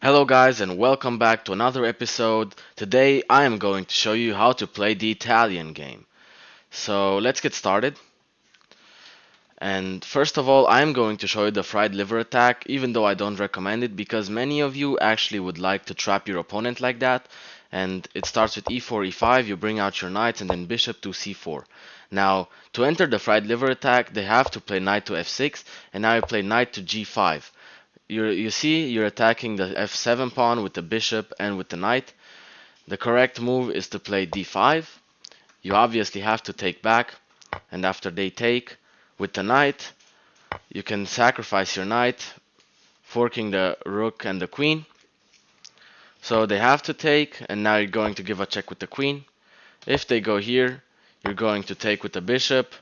Hello guys and welcome back to another episode. Today I am going to show you how to play the Italian game. So let's get started. And first of all, I am going to show you the fried liver attack, even though I don't recommend it because many of you actually would like to trap your opponent like that. And it starts with e4, e5, you bring out your knights and then bishop to c4. Now, to enter the fried liver attack, they have to play knight to f6 and now you play knight to g5. You see, you're attacking the f7 pawn with the bishop and with the knight. The correct move is to play d5. You obviously have to take back, and after they take with the knight, you can sacrifice your knight, forking the rook and the queen. So they have to take, and now you're going to give a check with the queen. If they go here, you're going to take with the bishop.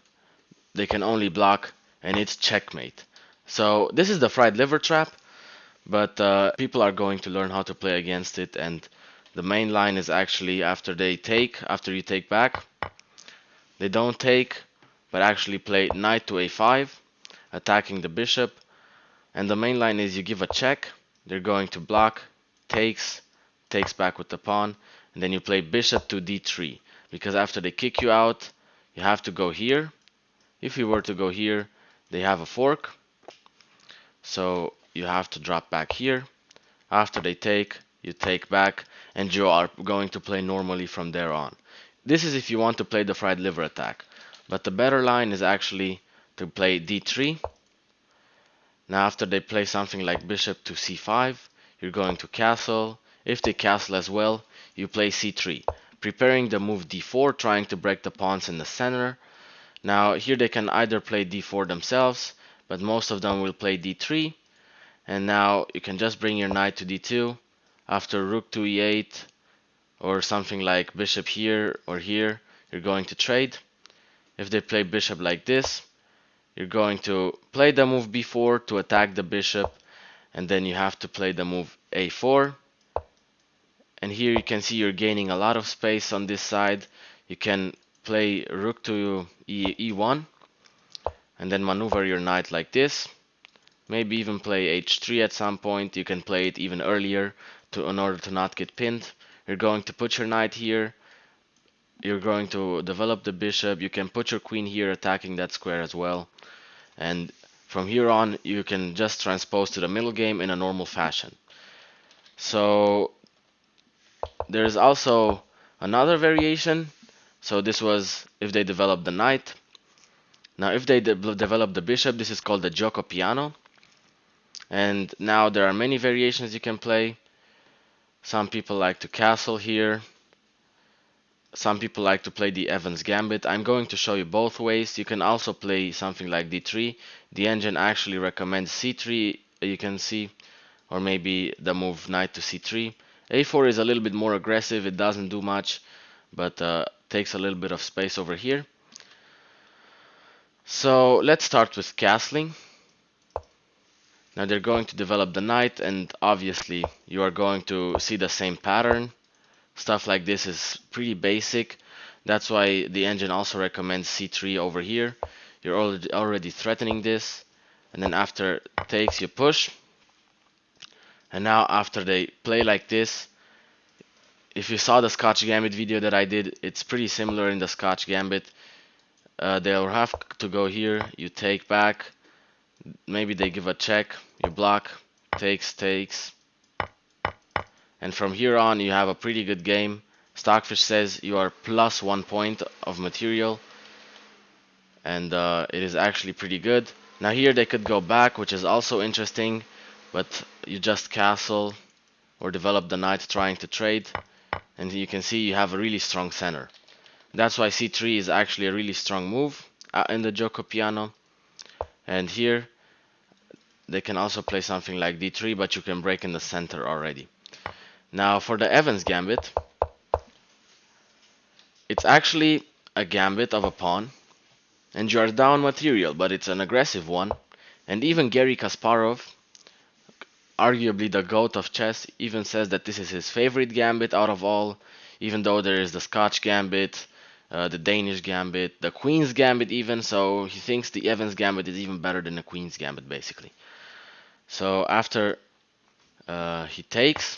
They can only block, and it's checkmate. So this is the fried liver trap. But people are going to learn how to play against it, and the main line is actually after you take back, they don't take, but actually play knight to a5, attacking the bishop, and the main line is you give a check, they're going to block, takes back with the pawn, and then you play bishop to d3, because after they kick you out, you have to go here. If you were to go here, they have a fork, so you have to drop back here. After they take, you take back, and you are going to play normally from there on. This is if you want to play the fried liver attack. But the better line is actually to play d3. Now after they play something like bishop to c5, you're going to castle. If they castle as well, you play c3, preparing the move d4, trying to break the pawns in the center. Now here they can either play d4 themselves, but most of them will play d3. And now you can just bring your knight to d2 after rook to e8 or something like bishop here or here. You're going to trade. If they play bishop like this, you're going to play the move b4 to attack the bishop, and then you have to play the move a4. And here you can see you're gaining a lot of space on this side. You can play rook to e1 and then maneuver your knight like this. Maybe even play h3 at some point. You can play it even earlier in order to not get pinned. You're going to put your knight here. You're going to develop the bishop. You can put your queen here attacking that square as well. And from here on, you can just transpose to the middle game in a normal fashion. So there's also another variation. So this was if they develop the knight. Now if they develop the bishop, this is called the gioco piano. And now there are many variations you can play. Some people like to castle here. Some people like to play the Evans Gambit. I'm going to show you both ways. You can also play something like d3. The engine actually recommends c3, you can see, or maybe the move knight to c3. a4 is a little bit more aggressive. It doesn't do much, but takes a little bit of space over here. So let's start with castling. Now they're going to develop the knight, and obviously you are going to see the same pattern. Stuff like this is pretty basic. That's why the engine also recommends c3 over here. You're already threatening this, and then after takes you push. And now after they play like this, if you saw the Scotch Gambit video that I did, it's pretty similar in the Scotch Gambit. They'll have to go here, you take back, maybe they give a check, you block, takes, and from here on you have a pretty good game. Stockfish says you are plus 1 point of material, and it is actually pretty good. Now here they could go back, which is also interesting, but you just castle or develop the knight trying to trade, and you can see you have a really strong center. That's why c3 is actually a really strong move in the gioco piano. And here they can also play something like d3, but you can break in the center already. Now for the Evans Gambit, it's actually a gambit of a pawn, and you are down material, but it's an aggressive one. And even Garry Kasparov, arguably the GOAT of chess, even says that this is his favorite gambit out of all, even though there is the Scotch Gambit, the Danish Gambit, the Queen's Gambit even, so he thinks the Evans Gambit is even better than the Queen's Gambit basically. So after he takes,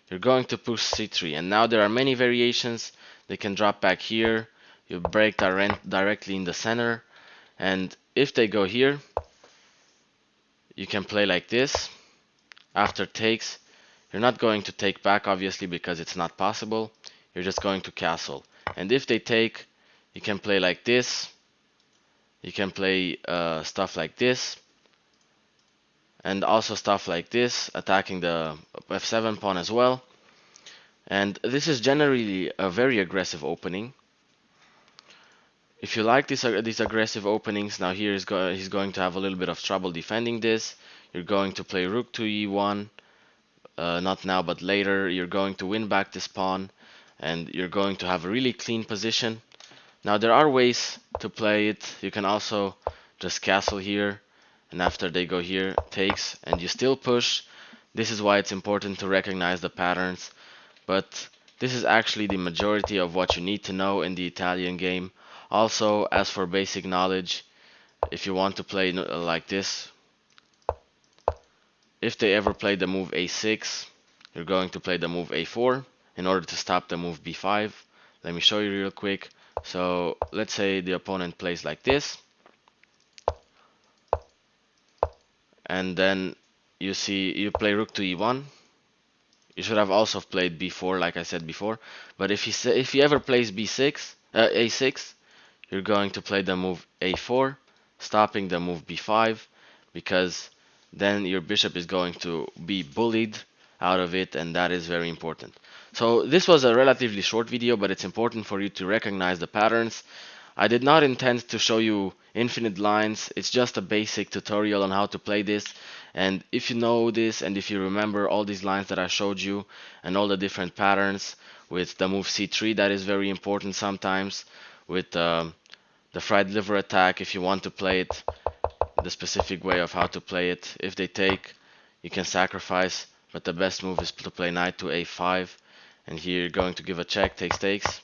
you're going to push c3, and now there are many variations. They can drop back here, you break directly in the center, and if they go here, you can play like this. After takes, you're not going to take back obviously because it's not possible. You're just going to castle. And if they take, you can play like this. You can play stuff like this. And also stuff like this, attacking the f7 pawn as well. And this is generally a very aggressive opening. If you like these aggressive openings, now here he's going to have a little bit of trouble defending this. You're going to play rook to e1. Not now, but later. You're going to win back this pawn, and you're going to have a really clean position. Now there are ways to play it. You can also just castle here, and after they go here, takes, and you still push. This is why it's important to recognize the patterns, but this is actually the majority of what you need to know in the Italian game. Also, as for basic knowledge, if you want to play like this, if they ever play the move a6, you're going to play the move a4 in order to stop the move b5. Let me show you real quick. So let's say the opponent plays like this, and then you see you play rook to e1. You should have also played b4 like I said before, but if he ever plays b6, a6, you're going to play the move a4, stopping the move b5, because then your bishop is going to be bullied out of it, and that is very important. So this was a relatively short video, but it's important for you to recognize the patterns. I did not intend to show you infinite lines. It's just a basic tutorial on how to play this, and if you know this and if you remember all these lines that I showed you and all the different patterns with the move c3, that is very important sometimes, with the fried liver attack, if you want to play it the specific way of how to play it. If they take, you can sacrifice, but the best move is to play knight to a5, and here you're going to give a check, takes,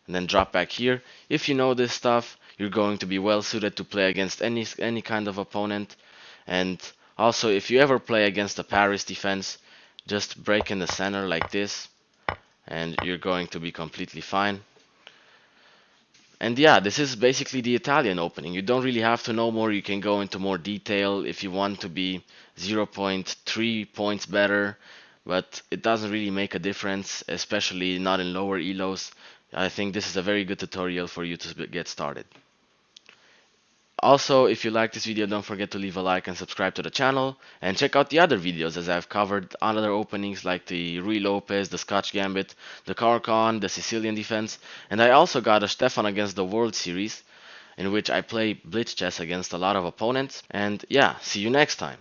and then drop back here. If you know this stuff, you're going to be well suited to play against any kind of opponent. And also, if you ever play against a Paris defense, just break in the center like this, and you're going to be completely fine. And yeah, this is basically the Italian opening. You don't really have to know more. You can go into more detail if you want to be 0.3 points better, but it doesn't really make a difference, especially not in lower elos. I think this is a very good tutorial for you to get started. Also, if you like this video, don't forget to leave a like and subscribe to the channel, and check out the other videos as I've covered other openings like the Rui Lopez, the Scotch Gambit, the Carcon, the Sicilian defense, and I also got a Stefan against the World Series in which I play blitz chess against a lot of opponents. And yeah, see you next time.